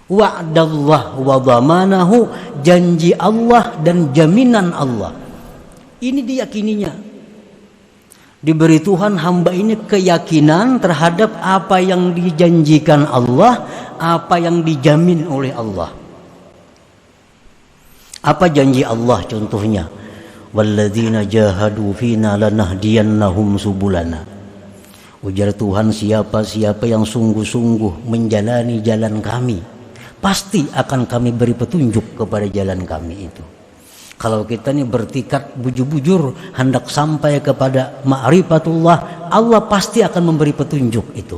Wa'dallah wa dhamanahu, janji Allah dan jaminan Allah. Ini diyakininya. Diberi Tuhan hamba ini keyakinan terhadap apa yang dijanjikan Allah, apa yang dijamin oleh Allah. Apa janji Allah contohnya? Walladzina jahadu fina lanahdiyannahum subulana. Ujar Tuhan, siapa-siapa yang sungguh-sungguh menjalani jalan kami, pasti akan kami beri petunjuk kepada jalan kami itu. Kalau kita ini bertikad bujur-bujur hendak sampai kepada ma'rifatullah, Allah pasti akan memberi petunjuk itu.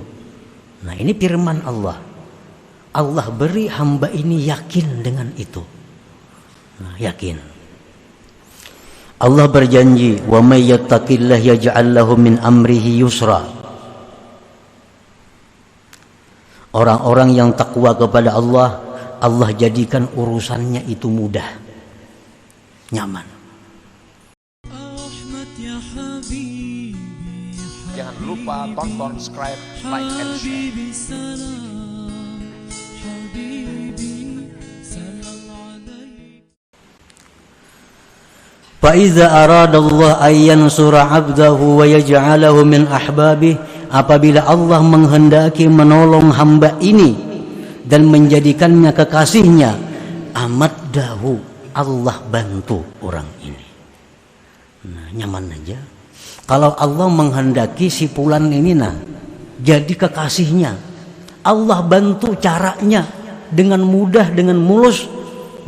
Nah, ini firman Allah. Allah beri hamba ini yakin dengan itu. Nah, yakin. Allah berjanji, wa may yattaqillah yaj'al lahu min amrihi yusra. Orang-orang yang takwa kepada Allah, Allah jadikan urusannya itu mudah, nyaman. Jangan lupa tonton, subscribe, like, and share. Faiza aradallah ayyan surah abdahu wa yaj'alahu min ahbabih, apabila Allah menghendaki menolong hamba ini dan menjadikannya kekasihnya, amaddahu, Allah bantu orang ini. Nah, nyaman aja. Kalau Allah menghendaki si fulan ini jadi kekasihnya, Allah bantu caranya dengan mudah, dengan mulus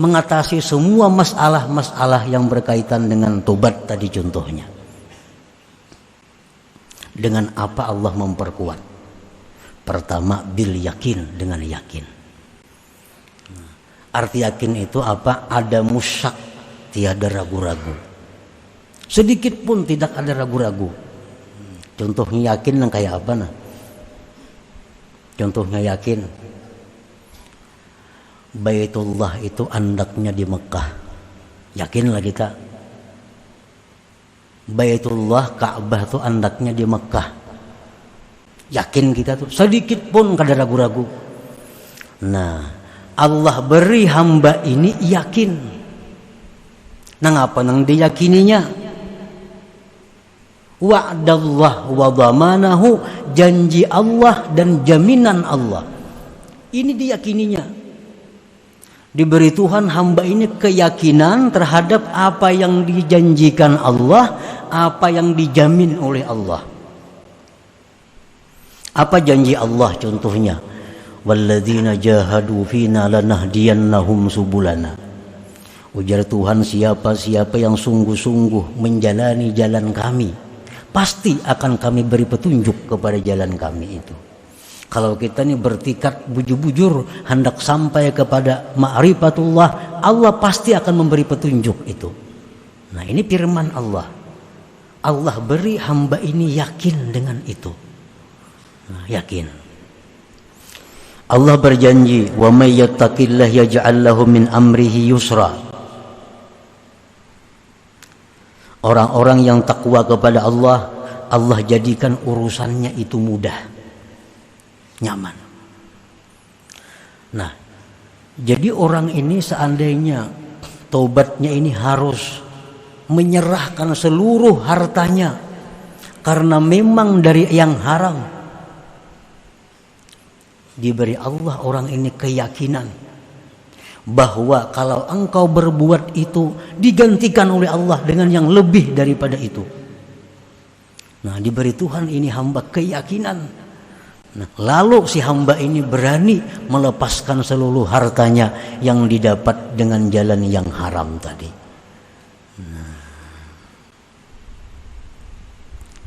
mengatasi semua masalah-masalah yang berkaitan dengan tobat tadi contohnya. Dengan apa Allah memperkuat? Pertama, bil yakin, dengan yakin. Arti yakin itu apa? Ada musyak, tiada ragu-ragu. Sedikit pun tidak ada ragu-ragu. Contohnya yakin yang kayak apa Contohnya yakin, Baitullah itu andaknya di Mekah. Yakinlah kita. Baitullah, Ka'bah itu andaknya di Mekah. Yakin kita tuh. Sedikit pun kada ragu-ragu. Nah, Allah beri hamba ini yakin. Nah, ngapa nang diyakininya? Wa'dallah wa dhamanahu, janji Allah dan jaminan Allah. Ini diyakininya. Diberi Tuhan hamba ini keyakinan terhadap apa yang dijanjikan Allah, apa yang dijamin oleh Allah. Apa janji Allah contohnya? Walladzina jahadu fina lanahdiyannahum subulana. Ujar Tuhan, siapa-siapa yang sungguh-sungguh menjalani jalan kami, pasti akan kami beri petunjuk kepada jalan kami itu. Kalau kita ini bertikad bujur-bujur hendak sampai kepada ma'rifatullah, Allah pasti akan memberi petunjuk itu. Nah, ini firman Allah. Allah beri hamba ini yakin dengan itu. Nah, yakin. Allah berjanji, wa may yattaqillah yaj'al lahu min amrihi yusra. Orang-orang yang takwa kepada Allah, Allah jadikan urusannya itu mudah, nyaman. Nah, jadi orang ini seandainya tobatnya ini harus menyerahkan seluruh hartanya karena memang dari yang haram, diberi Allah orang ini keyakinan bahwa kalau engkau berbuat itu digantikan oleh Allah dengan yang lebih daripada itu. Nah, diberi Tuhan ini hamba keyakinan. Nah, lalu si hamba ini berani melepaskan seluruh hartanya yang didapat dengan jalan yang haram tadi.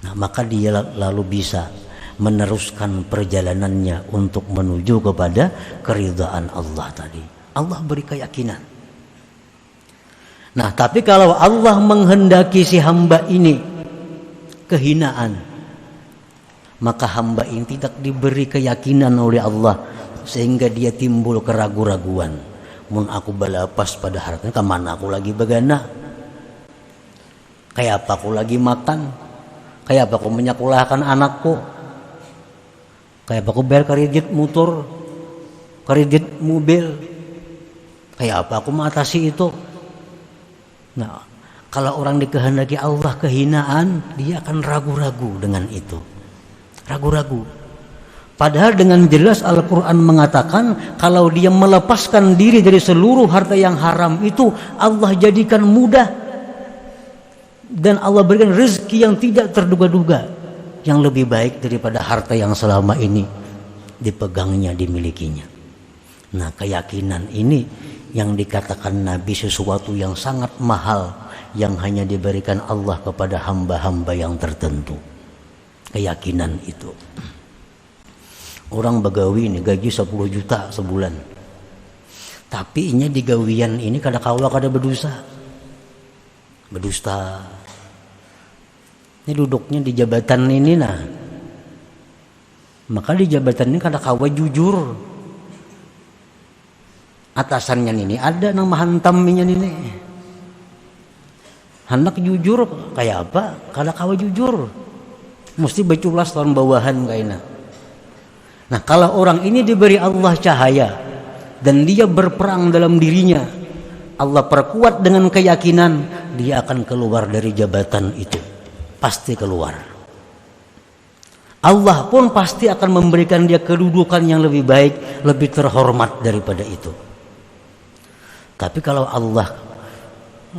Nah, maka dia lalu bisa meneruskan perjalanannya untuk menuju kepada keridhaan Allah tadi. Allah beri keyakinan. Nah, tapi kalau Allah menghendaki si hamba ini kehinaan, maka hamba ini tidak diberi keyakinan oleh Allah sehingga dia timbul keraguan-raguan. Mun aku balapas pada hartanya, kemana aku lagi begana? Kayak apa aku lagi makan? Kayak apa aku menyekolahkan anakku? Kayak apa aku bayar kredit motor? kredit mobil. Kayak apa aku mengatasi itu? Nah, kalau orang dikehendaki Allah kehinaan, dia akan ragu-ragu dengan itu. Ragu-ragu. Padahal dengan jelas Al-Quran mengatakan kalau dia melepaskan diri dari seluruh harta yang haram itu, Allah jadikan mudah. Dan Allah berikan rezeki yang tidak terduga-duga, yang lebih baik daripada harta yang selama ini dipegangnya, dimilikinya. Nah, keyakinan ini yang dikatakan Nabi sesuatu yang sangat mahal, yang hanya diberikan Allah kepada hamba-hamba yang tertentu. Keyakinan itu. Orang begawi ini gaji 10 juta sebulan, tapi ini di gawian ini kada kawa kada berdusta. Ini duduknya di jabatan ini, nah maka di jabatan ini kada kawa jujur. Atasannya ini ada nama hantamnya ini. Hendak jujur kayak apa? Kada kawa jujur. Mesti beculas tahun bawahan kayaknya. Nah, kalau orang ini diberi Allah cahaya dan dia berperang dalam dirinya, Allah perkuat dengan keyakinan, dia akan keluar dari jabatan itu. Pasti keluar. Allah pun pasti akan memberikan dia kedudukan yang lebih baik, lebih terhormat daripada itu. Tapi kalau Allah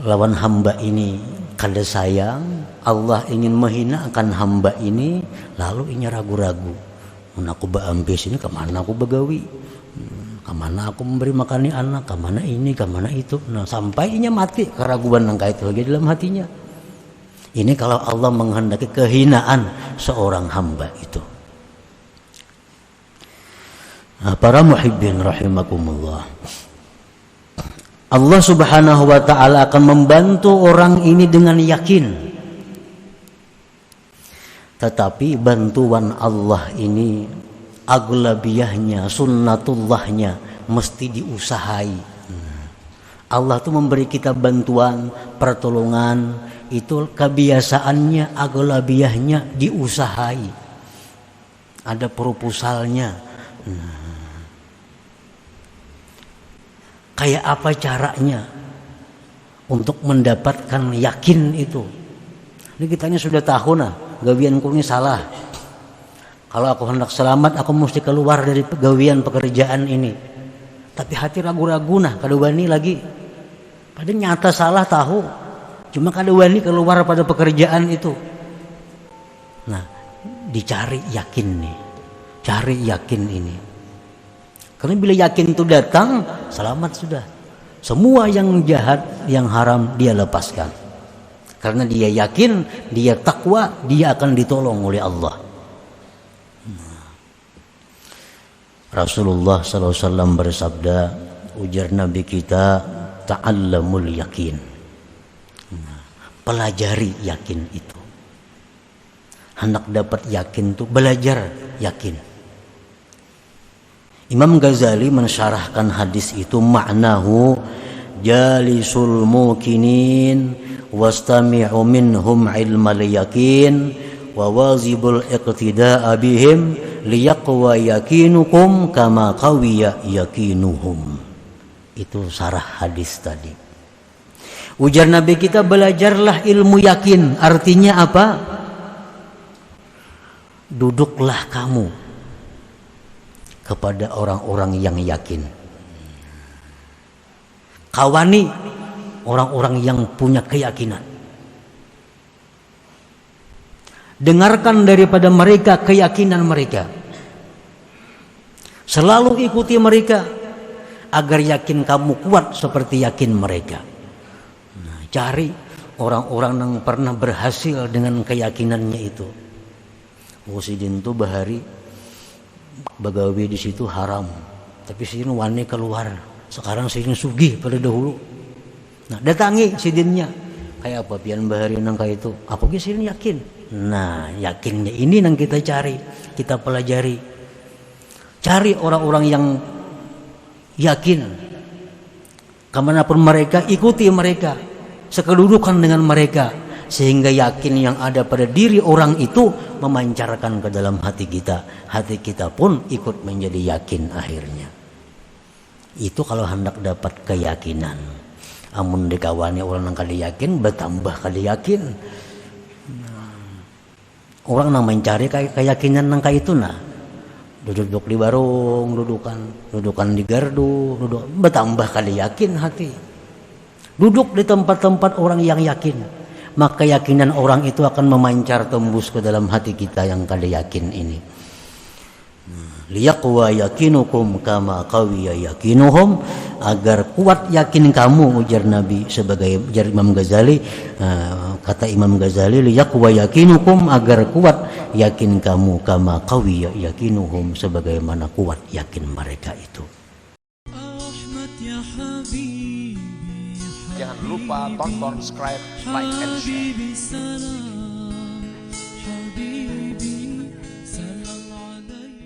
lawan hamba ini kada sayang, Allah ingin menghinakan hamba ini, lalu ini ragu-ragu. Aku beambis ini kemana aku begawi, kemana aku memberi makani anak, kemana ini, kemana itu. Nah, sampai ini mati keraguan nangka itu lagi dalam hatinya. Ini kalau Allah menghendaki kehinaan seorang hamba itu. Nah, para muhibbin rahimakumullah, Allah subhanahu wa ta'ala akan membantu orang ini dengan yakin. Tetapi bantuan Allah ini aglabiyahnya, sunnatullahnya mesti diusahai. Allah tuh memberi kita bantuan, pertolongan, itu kebiasaannya aglabiyahnya diusahai. Ada proposalnya. Kayak apa caranya untuk mendapatkan yakin itu? Ini kitanya sudah tahu nah, gawianku ini salah. Kalau aku hendak selamat, aku mesti keluar dari gawian pekerjaan ini. Tapi hati ragu-ragu nah, kada wani lagi. Padahal nyata salah tahu, cuma kada wani keluar pada pekerjaan itu. Nah, dicari yakin nih, cari yakin ini. Karena bila yakin itu datang, selamat sudah. Semua yang jahat, yang haram dia lepaskan. Karena dia yakin, dia takwa, dia akan ditolong oleh Allah. Rasulullah SAW bersabda, ujar Nabi kita, ta'allamul yakin. Pelajari yakin itu. Hendak dapat yakin itu, belajar yakin. Imam Ghazali mensyarahkan hadis itu, maknahu jalisul mukinin wastami'u minhum ilmal yakin wa wazibul iqtida'a bihim liyaqwa yakinukum kama qawiya yakinuhum. Itu sarah hadis tadi. Ujar Nabi kita, belajarlah ilmu yakin. Artinya apa? Duduklah kamu kepada orang-orang yang yakin. Kawani orang-orang yang punya keyakinan. Dengarkan daripada mereka keyakinan mereka. Selalu ikuti mereka agar yakin kamu kuat seperti yakin mereka. Nah, cari orang-orang yang pernah berhasil dengan keyakinannya itu. Musidin tuh bahari bagawi di situ haram, tapi sidin wani keluar. Sekarang sidin sugih pada dahulu. Nah, datangi sidinnya. Kayak apa pian bahari nang kayak itu? Apa ge sidin yakin? Nah, yakinnya ini yang kita cari, kita pelajari. Cari orang-orang yang yakin. Kemanapun mereka, ikuti mereka. Sekedudukan dengan mereka. Sehingga yakin yang ada pada diri orang itu memancarkan ke dalam hati kita. Hati kita pun ikut menjadi yakin akhirnya. Itu kalau hendak dapat keyakinan. Amun dikawani orang yang kali yakin, bertambah kali yakin. Orang nang mencari keyakinan nang itu nah. Duduk di warung, dudukan di gardu, bertambah kali yakin hati. Duduk di tempat-tempat orang yang yakin, maka keyakinan orang itu akan memancar tembus ke dalam hati kita yang kali yakin ini. Liyaqwa yakinukum kama qawiya yakinuhum, agar kuat yakin kamu, ujar Nabi sebagai ujar Imam Ghazali, kata Imam Ghazali, liyaqwa yakinukum, agar kuat yakin kamu kama qawiya yakinuhum, sebagaimana kuat yakin mereka itu. Jangan lupa tonton, subscribe, like, and share.